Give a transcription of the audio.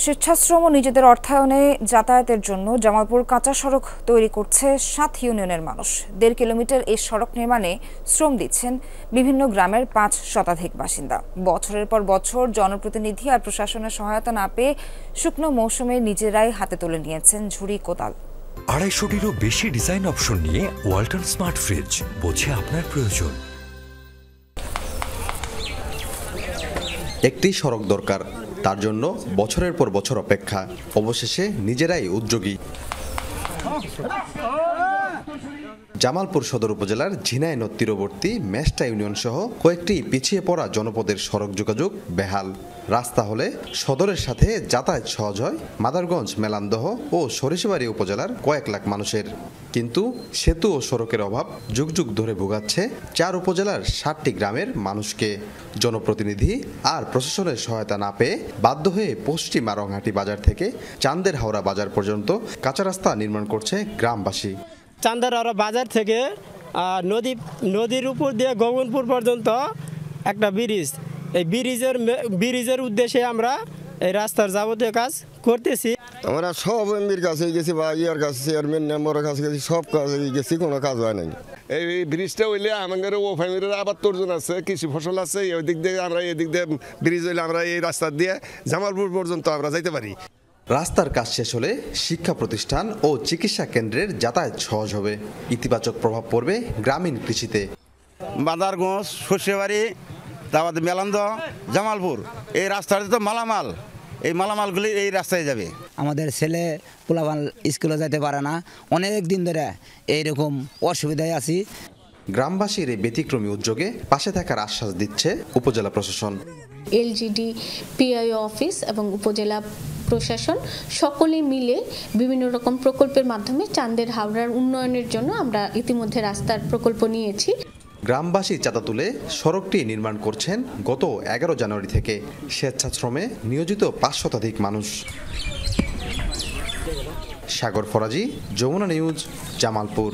স্বেচ্ছাশ্রম ও নিজেদের অর্থায়নে যাতায়াতের জন্য জামালপুর কাঁচা সড়ক তৈরি করছে ৭ ইউনিয়নের মানুষ। ১.৫ কিলোমিটার এই সড়ক নির্মাণে শ্রম দিচ্ছেন বিভিন্ন গ্রামের ৫ শতাধিক বাসিন্দা। বছরের পর বছর জনপ্রতিনিধি আর প্রশাসনের সহায়তা না পেয়ে শুকনো মৌসুমে নিজেরাই হাতে তুলে নিয়েছেন ঝুড়ি কোদাল। ২৫০টিরও বেশি ডিজাইন অপশন নিয়ে ওয়ালটন স্মার্ট ফ্রিজ, বোঝে আপনার প্রয়োজন। একটি সড়ক দরকার, তার জন্য বছরের পর বছর অপেক্ষা। অবশেষে নিজেরাই উদ্যোগী। জামালপুর সদর উপজেলার ঝিনাইনদ তীরবর্তী মেষ্টা ইউনিয়ন সহ কয়েকটি পিছিয়ে পড়া জনপদের সড়ক যোগাযোগ বেহাল। রাস্তা হলে সদরের সাথে যাতায়াত সহজ হয় মাদারগঞ্জ, মেলান্দহ ও সরিষাবাড়ী উপজেলার কয়েক লাখ মানুষের। কিন্তু সেতু ও সড়কের অভাব যুগ যুগ ধরে ভোগাচ্ছে ৪ উপজেলার ৬০টি গ্রামের মানুষকে। জনপ্রতিনিধি আর প্রশাসনের সহায়তা না পেয়ে বাধ্য হয়ে পশ্চিম আরংহাটি বাজার থেকে চান্দের হাওড়া বাজার পর্যন্ত কাঁচা রাস্তা নির্মাণ করছে গ্রামবাসী। চান্দের হাওড়া বাজার থেকে নদীর উপর দিয়ে গগনপুর পর্যন্ত একটা ব্রিজ, এই ব্রিজের উদ্দেশ্যে আমরা এই রাস্তার যাবতীয় কাজ করতেছি। আমরা সব এমপির কাছে গেছি বা ইয়ার কাছে চেয়ারম্যান মেম্বারের কাছে গেছি, সব কাজে গেছি, কোনো কাজ হয় নাই। এই ব্রিজটা হইলে আমাদের ও ফ্যামিলির আবার তর্জন আছে, কৃষি ফসল আছে, ওই দিক দিয়ে আমরা এদিক দিয়ে ব্রিজ হইলে আমরা এই রাস্তা দিয়ে জামালপুর পর্যন্ত আমরা যাইতে পারি। রাস্তার কাজ শেষ হলে শিক্ষা প্রতিষ্ঠান ও চিকিৎসা কেন্দ্রের যাতায়াত সহজ হবে। ইতিবাচক প্রভাব পড়বে গ্রামীণ কৃষিতে। মাদারগঞ্জ, সরিষাবাড়ী, তারপর মেলান্দ, জামালপুর, এই রাস্তাতে তো মালামাল, এই মালামালগুলি এই রাস্তায় যাবে। আমাদের ছেলে পোলাপান স্কুলে যেতে পারে না, অনেক দিন ধরে এইরকম অসুবিধায় আছি। গ্রামবাসীর এই ব্যতিক্রমী উদ্যোগে পাশে থাকার আশ্বাস দিচ্ছে উপজেলা প্রশাসন। এলজিডি, পিআইও অফিস এবং উপজেলা প্রশাসন সকলে মিলে বিভিন্ন রকম প্রকল্পের মাধ্যমে চান্দের হাওড়ার উন্নয়নের জন্য আমরা ইতিমধ্যে রাস্তার প্রকল্প নিয়েছি। গ্রামবাসী চাঁদা তুলে সড়কটি নির্মাণ করছেন গত 11 জানুয়ারি থেকে। স্বেচ্ছাশ্রমে নিয়োজিত ৫ শতাধিক মানুষ। সাগর ফরাজি, যমুনা নিউজ, জামালপুর।